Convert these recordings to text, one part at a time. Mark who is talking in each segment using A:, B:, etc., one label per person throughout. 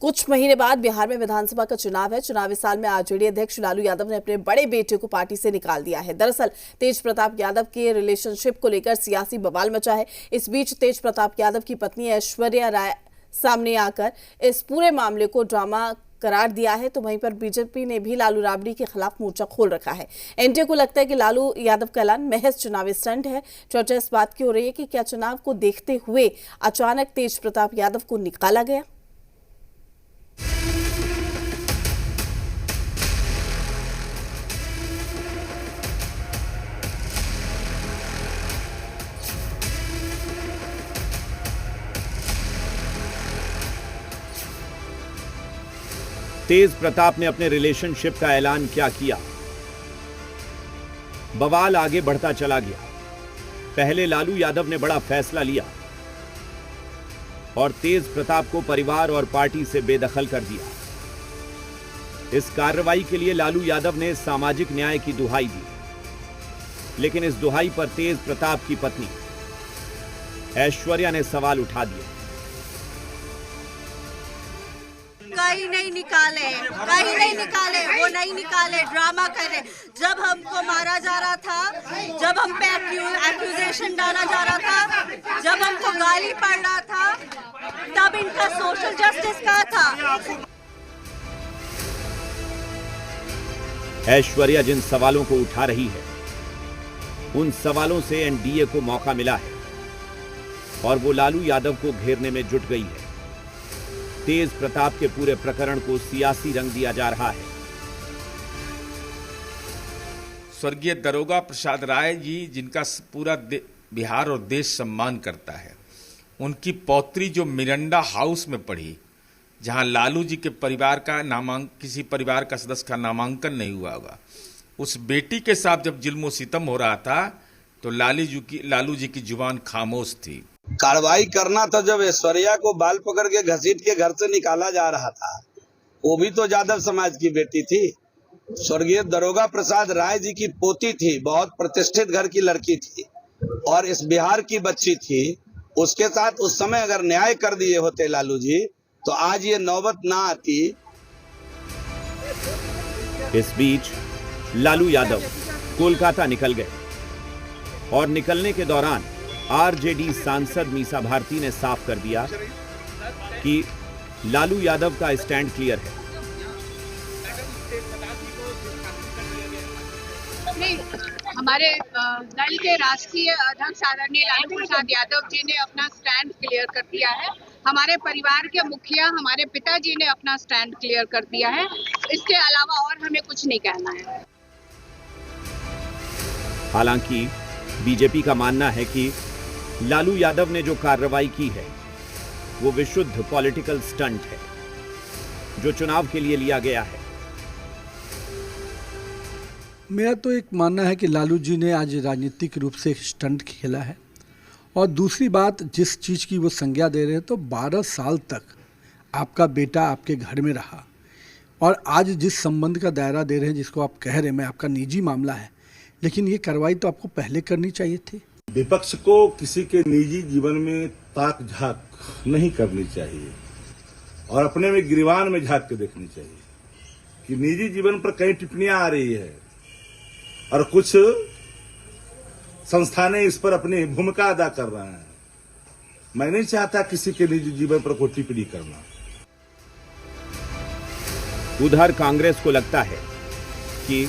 A: कुछ महीने बाद बिहार में विधानसभा का चुनाव है। चुनावी साल में आरजेडी अध्यक्ष लालू यादव ने अपने बड़े बेटे को पार्टी से निकाल दिया है। दरअसल तेज प्रताप यादव के रिलेशनशिप को लेकर सियासी बवाल मचा है। इस बीच तेज प्रताप यादव की पत्नी ऐश्वर्या राय सामने आकर इस पूरे मामले को ड्रामा करार दिया है। तो वहीं पर बीजेपी ने भी लालू राबड़ी के खिलाफ मोर्चा खोल रखा है। एनडीए को लगता है कि लालू यादव का ऐलान महज चुनावी स्टंट है। चर्चा इस बात की हो रही है कि क्या चुनाव को देखते हुए अचानक तेज प्रताप यादव को निकाला गया।
B: तेज प्रताप ने अपने रिलेशनशिप का ऐलान क्या किया? बवाल आगे बढ़ता चला गया। पहले लालू यादव ने बड़ा फैसला लिया और तेज प्रताप को परिवार और पार्टी से बेदखल कर दिया। इस कार्रवाई के लिए लालू यादव ने सामाजिक न्याय की दुहाई दी, लेकिन इस दुहाई पर तेज प्रताप की पत्नी ऐश्वर्या ने सवाल उठा दिए।
C: कहीं नहीं निकाले, वो नहीं निकाले, ड्रामा करे। जब हमको मारा जा रहा था, जब हम पे एक्यूजेशन डाला जा रहा था, जब हमको गाली पड़ रहा था, तब इनका सोशल जस्टिस कहाँ था?
B: ऐश्वर्या जिन सवालों को उठा रही है, उन सवालों से एनडीए को मौका मिला है और वो लालू यादव को घेरने में जुट गई है। तेज प्रताप के पूरे प्रकरण को सियासी रंग दिया जा रहा है।
D: स्वर्गीय दरोगा प्रसाद राय जी, जिनका पूरा बिहार और देश सम्मान करता है, उनकी पौत्री जो मिरंडा हाउस में पढ़ी, जहां लालू जी के परिवार का किसी परिवार का सदस्य का नामांकन नहीं हुआ होगा, उस बेटी के साथ जब जुल्म सितम हो रहा था तो लालू जी की जुबान खामोश थी।
E: कार्रवाई करना था जब ऐश्वर्या को बाल पकड़ के घसीट के घर से निकाला जा रहा था। वो भी तो यादव समाज की बेटी थी, स्वर्गीय दरोगा प्रसाद राय जी की पोती थी, बहुत प्रतिष्ठित घर की लड़की थी और इस बिहार की बच्ची थी। उसके साथ उस समय अगर न्याय कर दिए होते लालू जी, तो आज ये नौबत ना आती।
B: इस बीच लालू यादव कोलकाता निकल गए और निकलने के दौरान आरजेडी सांसद मीसा भारती ने साफ कर दिया कि लालू यादव का स्टैंड क्लियर है।
F: नहीं, हमारे दल के राष्ट्रीय अध्यक्ष आदरणीय लालू प्रसाद यादव जी ने अपना स्टैंड क्लियर कर दिया है। हमारे परिवार के मुखिया हमारे पिताजी ने अपना स्टैंड क्लियर कर दिया है। इसके अलावा और हमें कुछ नहीं कहना है।
B: हालांकि बीजेपी का मानना है कि लालू यादव ने जो कार्रवाई की है वो विशुद्ध पॉलिटिकल स्टंट है, जो चुनाव के लिए लिया गया है।
G: मेरा तो एक मानना है कि लालू जी ने आज राजनीतिक रूप से एक स्टंट खेला है। और दूसरी बात, जिस चीज़ की वो संज्ञा दे रहे हैं, तो 12 साल तक आपका बेटा आपके घर में रहा और आज जिस संबंध का दायरा दे रहे हैं, जिसको आप कह रहे हैं मैं आपका निजी मामला है, लेकिन ये कार्रवाई तो आपको पहले करनी चाहिए थी।
H: विपक्ष को किसी के निजी जीवन में ताक झांक नहीं करनी चाहिए और अपने में गिरवान में झांक के देखनी चाहिए कि निजी जीवन पर कई टिप्पणियां आ रही है और कुछ संस्थानें इस पर अपनी भूमिका अदा कर रहे हैं। मैं नहीं चाहता किसी के निजी जीवन पर कोई टिप्पणी करना।
B: उधर कांग्रेस को लगता है कि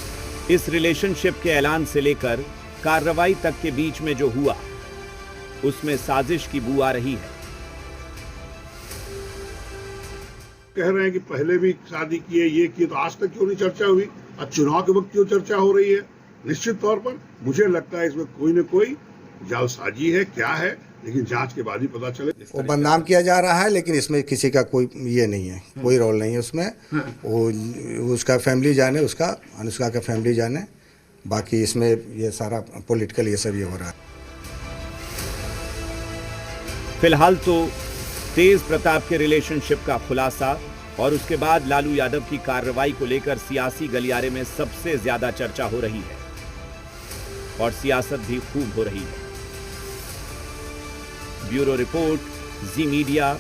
B: इस रिलेशनशिप के ऐलान से लेकर कार्रवाई तक के बीच में जो हुआ, उसमें साजिश की बू आ रही है।
I: कह रहे हैं कि पहले भी शादी की है, ये की, तो आज तक क्यों नहीं चर्चा हुई? अब चुनाव के वक्त क्यों चर्चा हो रही है? निश्चित तौर पर मुझे लगता है इसमें कोई न कोई जालसाजी है, क्या है, लेकिन जांच के बाद ही पता चले।
J: वो बदनाम किया जा रहा है, लेकिन इसमें किसी का कोई ये नहीं है, कोई रोल नहीं है उसमें। वो उसका फैमिली जाने, उसका अनुष्का का फैमिली जाने, बाकी इसमें ये सारा पॉलिटिकल ये सब ये हो रहा है।
B: फिलहाल तो तेज प्रताप के रिलेशनशिप का खुलासा और उसके बाद लालू यादव की कार्रवाई को लेकर सियासी गलियारे में सबसे ज्यादा चर्चा हो रही है और सियासत भी खूब हो रही है। ब्यूरो रिपोर्ट, जी मीडिया,